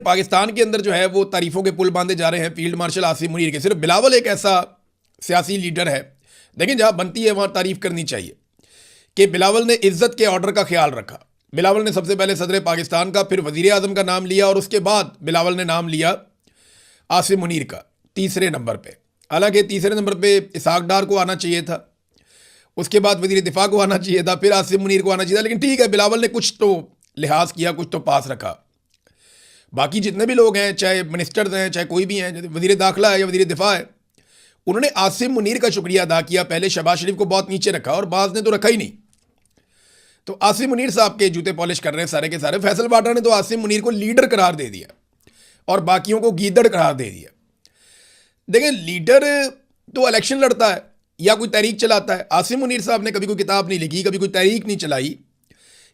पाकिस्तान के अंदर जो है वो तारीफों के पुल बांधे जा रहे हैं फील्ड मार्शल आसिम मुनीर के। सिर्फ बिलावल एक ऐसा सियासी लीडर है, लेकिन जहां बनती है वहां तारीफ करनी चाहिए कि बिलावल ने इज्जत के ऑर्डर का ख्याल रखा। बिलावल ने सबसे पहले सदर पाकिस्तान का, फिर वजीर आजम का नाम लिया और उसके बाद बिलावल ने नाम लिया आसिम मुनीर का तीसरे नंबर पे। हालांकि तीसरे नंबर पे इसहाक डार को आना चाहिए था, उसके बाद वजीर दिफा को आना चाहिए था, फिर आसिम मुनीर को आना चाहिए था, लेकिन ठीक है, बिलावल ने कुछ तो लिहाज किया, कुछ तो पास रखा। बाकी जितने भी लोग हैं, चाहे मिनिस्टर्स हैं, चाहे कोई भी हैं, वजीर दाखिला है या वजीर दिफा है, उन्होंने आसिम मुनीर का शुक्रिया अदा किया। पहले शहबाज शरीफ को बहुत नीचे रखा और बाज ने तो रखा ही नहीं। तो आसिम मुनीर साहब के जूते पॉलिश कर रहे हैं सारे के सारे। फैसल वाड्रा ने तो आसिम मुनीर को लीडर करार दे दिया और बाकियों को गीदड़ करार दे दिया। देखिए, लीडर तो इलेक्शन लड़ता है या कोई तहरीक चलाता है। आसिम मुनीर साहब ने कभी कोई किताब नहीं लिखी, कभी कोई तहरीक नहीं चलाई।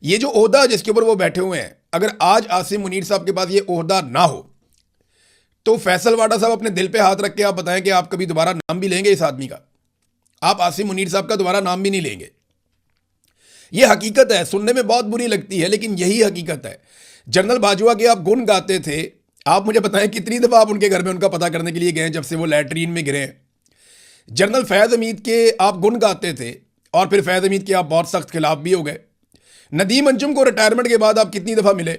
ये जो ओहदा जिसके ऊपर वो बैठे हुए हैं, अगर आज आसिम मुनीर साहब के पास ये ओहदा ना हो तो फैसल वाडा साहब अपने दिल पे हाथ रख के आप बताएं कि आप कभी दोबारा नाम भी लेंगे इस आदमी का? आप आसिम मुनीर साहब का दोबारा नाम भी नहीं लेंगे। ये हकीकत है, सुनने में बहुत बुरी लगती है लेकिन यही हकीकत है। जनरल बाजवा के आप गुण गाते थे, आप मुझे बताएं कितनी दफा आप उनके घर में उनका पता करने के लिए गए जब से वो लैट्रीन में गिरे। जनरल फैज़ हमीद के आप गुण गाते थे और फिर फैज़ हमीद के आप बहुत सख्त खिलाफ भी हो गए। नदीम अंजुम को रिटायरमेंट के बाद आप कितनी दफा मिले?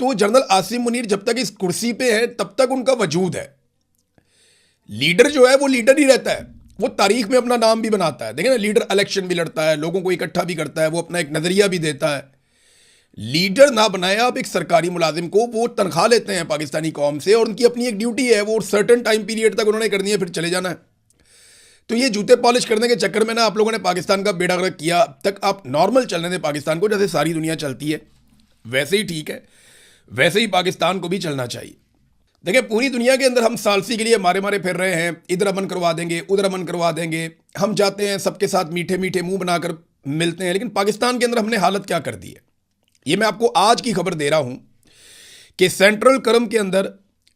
तो जनरल आसिम मुनीर जब तक इस कुर्सी पे है तब तक उनका वजूद है। लीडर जो है वो लीडर ही रहता है, वो तारीख में अपना नाम भी बनाता है। देखिए ना, लीडर इलेक्शन भी लड़ता है, लोगों को इकट्ठा भी करता है, वो अपना एक नजरिया भी देता है। लीडर ना बनाए आप एक सरकारी मुलाजिम को, वो तनख्वाह लेते हैं पाकिस्तानी कौम से और उनकी अपनी एक ड्यूटी है, वो सर्टेन टाइम पीरियड तक उन्होंने करनी है, फिर चले जाना है। तो ये जूते पॉलिश करने के चक्कर में ना आप लोगों ने पाकिस्तान का बेड़ा गर्क किया। अब तक आप नॉर्मल चलने दें पाकिस्तान को, जैसे सारी दुनिया चलती है वैसे ही ठीक है, वैसे ही पाकिस्तान को भी चलना चाहिए। देखिए, पूरी दुनिया के अंदर हम सालसी के लिए मारे मारे फिर रहे हैं, इधर अमन करवा देंगे, उधर अमन करवा देंगे। हम जाते हैं सबके साथ मीठे मीठे मुंह बनाकर मिलते हैं, लेकिन पाकिस्तान के अंदर हमने हालत क्या कर दी है। ये मैं आपको आज की खबर दे रहा हूं कि सेंट्रल करम के अंदर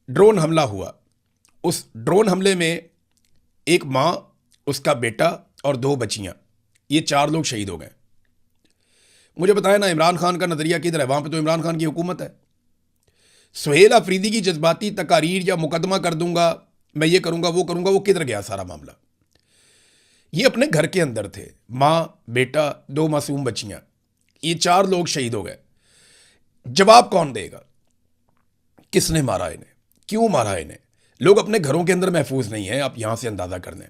ड्रोन हमला हुआ। उस ड्रोन हमले में एक मां, उसका बेटा और 2 बच्चियां, ये 4 लोग शहीद हो गए। मुझे बताया ना, इमरान खान का नजरिया किधर है? वहां पे तो इमरान खान की हुकूमत है। सुहेल अफरीदी की जज्बाती तकारीर या मुकदमा कर दूंगा, मैं ये करूंगा वो करूंगा, वो किधर गया सारा मामला? ये अपने घर के अंदर थे, मां, बेटा, 2 मासूम बच्चियां, ये 4 लोग शहीद हो गए। जवाब कौन देगा? किसने मारा इन्हें? क्यों मारा इन्हें? लोग अपने घरों के अंदर महफूज नहीं है, आप यहां से अंदाजा कर लें।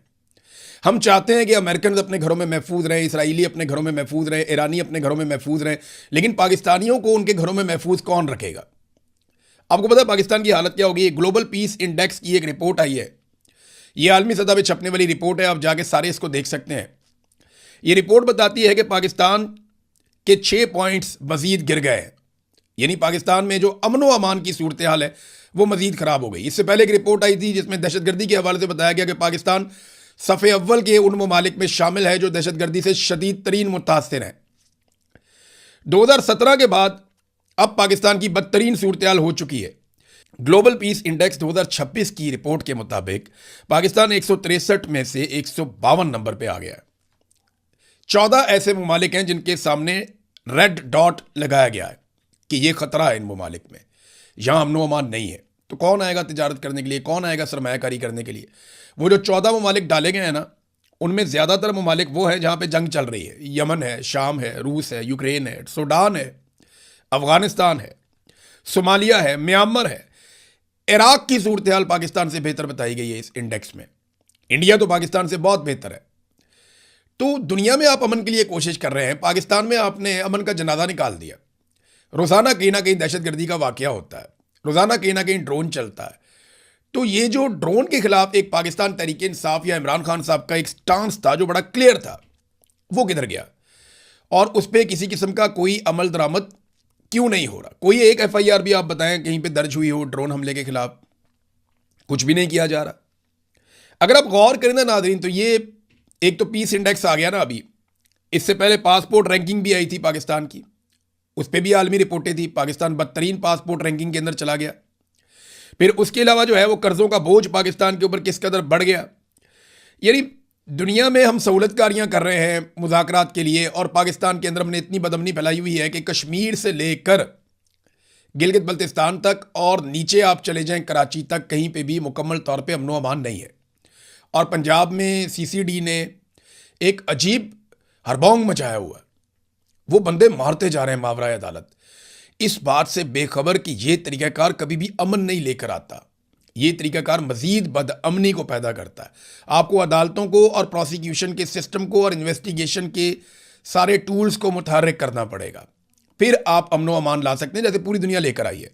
हम चाहते हैं कि अमेरिकन अपने घरों में महफूज रहे, इसराइली अपने घरों में महफूज रहे, ईरानी अपने घरों में महफूज रहे, लेकिन पाकिस्तानियों को उनके घरों में महफूज कौन रखेगा? आपको पता है पाकिस्तान की हालत क्या होगी? ग्लोबल पीस इंडेक्स की एक रिपोर्ट आई है, ये आलमी सतह पे छपने वाली रिपोर्ट है, आप जाके सारे इसको देख सकते हैं। ये रिपोर्ट बताती है कि पाकिस्तान के 6 पॉइंट्स मजीद गिर गए हैं, यानी पाकिस्तान में जो अमन व अमान की सूरत हाल है वो मजीद खराब हो गई। इससे पहले एक रिपोर्ट आई थी जिसमें दहशतगर्दी के हवाले से बताया गया कि पाकिस्तान सफ़े अव्वल के उन ममालिक में शामिल है जो दहशतगर्दी से शदीद तरीन मुतासिर हैं। 2017 के बाद अब पाकिस्तान की बदतरीन सूरत हाल हो चुकी है। ग्लोबल पीस इंडेक्स 2026 की रिपोर्ट के मुताबिक पाकिस्तान 163 में से 152 नंबर पे आ गया है। 14 ऐसे ममालिक हैं जिनके सामने रेड डॉट लगाया गया है कि ये खतरा है इन ममालिक में, यहां अमन अमान नहीं है। तो कौन आएगा तिजारत करने के लिए, कौन आएगा सरमायाकारी करने के लिए? वो जो 14 ममालिक डाले गए हैं ना, उनमें ज़्यादातर ममालिक वो हैं जहाँ पे जंग चल रही है। यमन है, शाम है, रूस है, यूक्रेन है, सूडान है, अफगानिस्तान है, सोमालिया है, म्यांमार है। इराक की सूरत हाल पाकिस्तान से बेहतर बताई गई है इस इंडेक्स में। इंडिया तो पाकिस्तान से बहुत बेहतर है। तो दुनिया में आप अमन के लिए कोशिश कर रहे हैं, पाकिस्तान में आपने अमन का जनाजा निकाल दिया। रोज़ाना कहीं ना कहीं दहशतगर्दी का वाकया होता है, रोज़ाना कहीं ना कहीं ड्रोन चलता है। तो ये जो ड्रोन के खिलाफ एक पाकिस्तान तहरीक इंसाफ या इमरान खान साहब का एक स्टांस था जो बड़ा क्लियर था, वो किधर गया? और उस पर किसी किस्म का कोई अमल दरामद क्यों नहीं हो रहा? कोई एक FIR भी आप बताएं कहीं पे दर्ज हुई हो ड्रोन हमले के खिलाफ? कुछ भी नहीं किया जा रहा। अगर आप गौर करें ना नाज़रीन, तो ये एक तो पीस इंडेक्स आ गया ना अभी, इससे पहले पासपोर्ट रैंकिंग भी आई थी पाकिस्तान की, उस पर भी आलमी रिपोर्टें थी। पाकिस्तान बदतरीन पासपोर्ट रैंकिंग के अंदर चला गया। फिर उसके अलावा जो है वो कर्जों का बोझ पाकिस्तान के ऊपर किस कदर बढ़ गया। यानी दुनिया में हम सहूलतकारियां कर रहे हैं मुज़ाकरात के लिए, और पाकिस्तान के अंदर हमने इतनी बदअमनी फैलाई हुई है कि कश्मीर से लेकर गिलगित बल्तिस्तान तक और नीचे आप चले जाएं कराची तक, कहीं पे भी मुकम्मल तौर पे अमनो अमान नहीं है। और पंजाब में सीसीडी ने एक अजीब हड़बोंग मचाया हुआ है, वो बंदे मारते जा रहे हैं मावराए अदालत, इस बात से बेखबर कि ये तरीक़ाकार कभी भी अमन नहीं लेकर आता। ये तरीक़ाकार मज़ीद बदअमनी को पैदा करता है। आपको अदालतों को और प्रोसिक्यूशन के सिस्टम को और इन्वेस्टिगेशन के सारे टूल्स को मुतहर्रिक करना पड़ेगा, फिर आप अमनो अमान ला सकते हैं, जैसे पूरी दुनिया लेकर आई है।